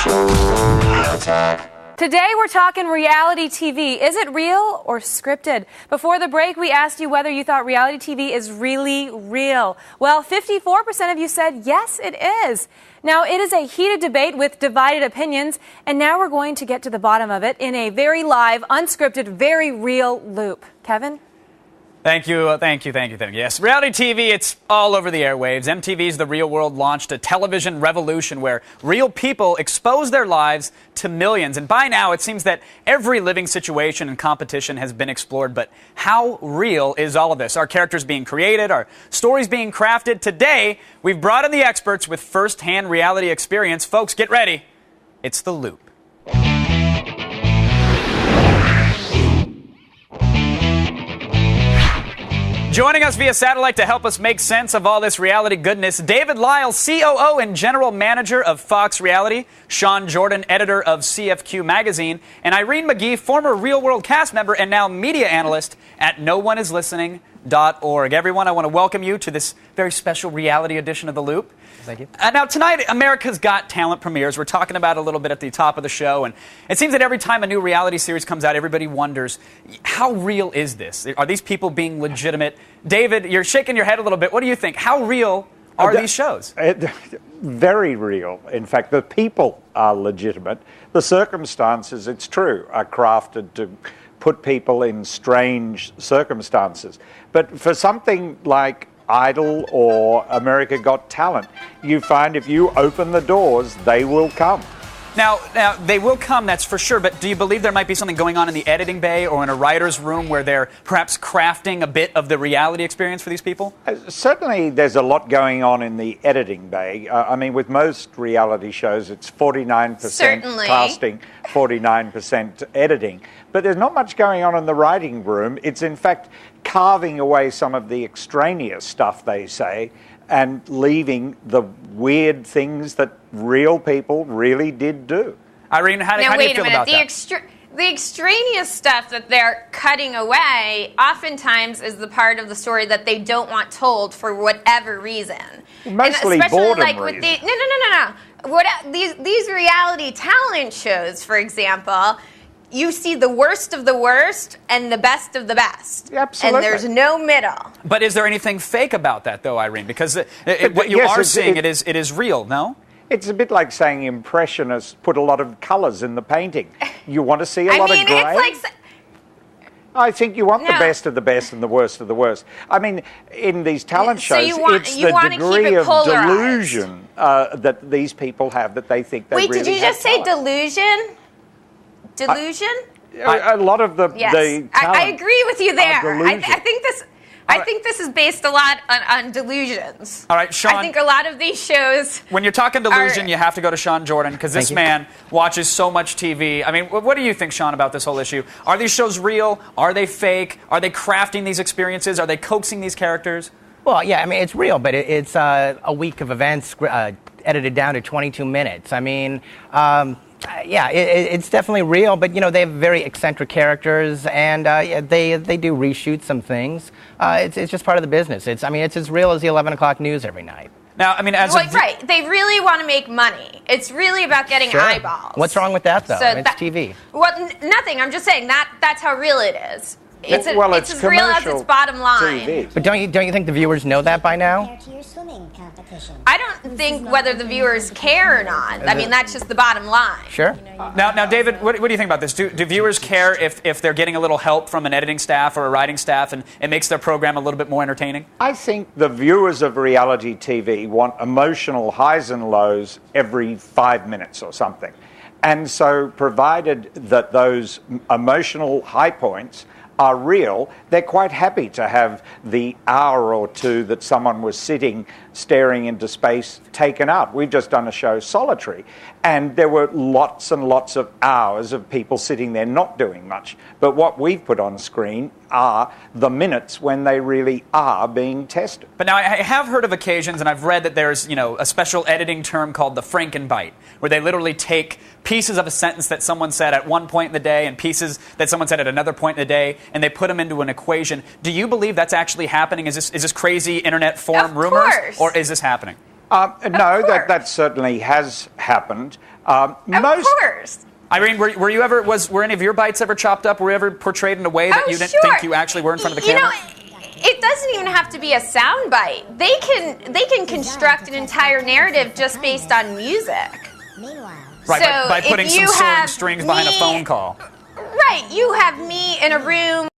Today we're talking reality TV. Is it real or scripted? Before the break, we asked you whether you thought reality TV is really real. Well, 54% of you said yes, it is. Now, it is a heated debate with divided opinions, and now we're going to get to the bottom of it in a very live, unscripted, very real loop. Kevin? Thank you. Yes, reality TV, it's all over the airwaves. MTV's The Real World launched a television revolution where real people expose their lives to millions. And by now, it seems that every living situation and competition has been explored. But how real is all of this? Are characters being created? Are stories being crafted? Today, we've brought in the experts with first-hand reality experience. Folks, get ready. It's The Loop. Joining us via satellite to help us make sense of all this reality goodness, David Lyle, COO and General Manager of Fox Reality, Sean Jordan, editor of CFQ Magazine, and Irene McGee, former Real World cast member and now media analyst at NoOneIsListening.org. Everyone, I want to welcome you to this very special reality edition of The Loop. Thank you. Now, tonight, America's Got Talent premieres. We're talking about it a little bit at the top of the show, and it seems that every time a new reality series comes out, everybody wonders, how real is this? Are these people being legitimate? David, you're shaking your head a little bit. What do you think? How real are these shows? Very real. In fact, the people are legitimate. The circumstances, it's true, are crafted to put people in strange circumstances. But for something like Idol or America Got Talent, you find if you open the doors, they will come. Now, they will come, that's for sure, but do you believe there might be something going on in the editing bay or in a writer's room where they're perhaps crafting a bit of the reality experience for these people? Certainly there's a lot going on in the editing bay. I mean, with most reality shows, it's 49% casting, 49% editing. But there's not much going on in the writing room. It's, in fact, carving away some of the extraneous stuff, they say, and leaving the weird things that real people really did do. Irene, how do you feel about that? The extraneous stuff that they're cutting away oftentimes is the part of the story that they don't want told for whatever reason. Mostly boredom reasons. These reality talent shows, for example, you see the worst of the worst and the best of the best. Absolutely. And there's no middle. But is there anything fake about that, though, Irene? Because what you are seeing, it is real, no? It's a bit like saying Impressionists put a lot of colours in the painting. You want to see a lot of grey? It's like... I think you want the best of the best and the worst of the worst. I mean, in these talent shows, it's the degree of delusion that these people have that they think they really have. Wait, did you just say delusion? Delusion? A lot of the talent. I agree with you there. I think this is based a lot on delusions. All right, Sean. I think a lot of these shows. When you're talking delusion, you have to go to Sean Jordan because this man watches so much TV. I mean, what do you think, Sean, about this whole issue? Are these shows real? Are they fake? Are they crafting these experiences? Are they coaxing these characters? Well, yeah, I mean, it's real, but it's a week of events edited down to 22 minutes. I mean, it's definitely real, but, you know, they have very eccentric characters, and they do reshoot some things. It's just part of the business. It's as real as the 11 o'clock news every night. Now, I mean, right. They really want to make money. It's really about getting eyeballs. What's wrong with that, though? It's TV. Well, nothing. I'm just saying that's how real it is. It's as real as its bottom line. TV. But don't you think the viewers know that by now? I don't think whether the viewers care or not. I mean, that's just the bottom line. Sure. Now, David, what do you think about this? Do viewers care if they're getting a little help from an editing staff or a writing staff and it makes their program a little bit more entertaining? I think the viewers of reality TV want emotional highs and lows every 5 minutes or something. And so provided that those emotional high points are real, they're quite happy to have the hour or two that someone was sitting staring into space taken up. We've just done a show, Solitary, and there were lots and lots of hours of people sitting there not doing much. But what we've put on screen are the minutes when they really are being tested. But now I have heard of occasions, and I've read that there's, a special editing term called the Frankenbite, where they literally take pieces of a sentence that someone said at one point in the day and pieces that someone said at another point in the day, and they put them into an equation. Do you believe that's actually happening? Is this crazy internet forum rumors, or is this happening? No, that certainly has happened. Of course. Irene, were any of your bites ever chopped up? Were you ever portrayed in a way that you didn't think you actually were in front of the camera? It doesn't even have to be a sound bite. They can construct an entire narrative just based on music. Right, so by putting some strings behind a phone call. Right, you have me in a room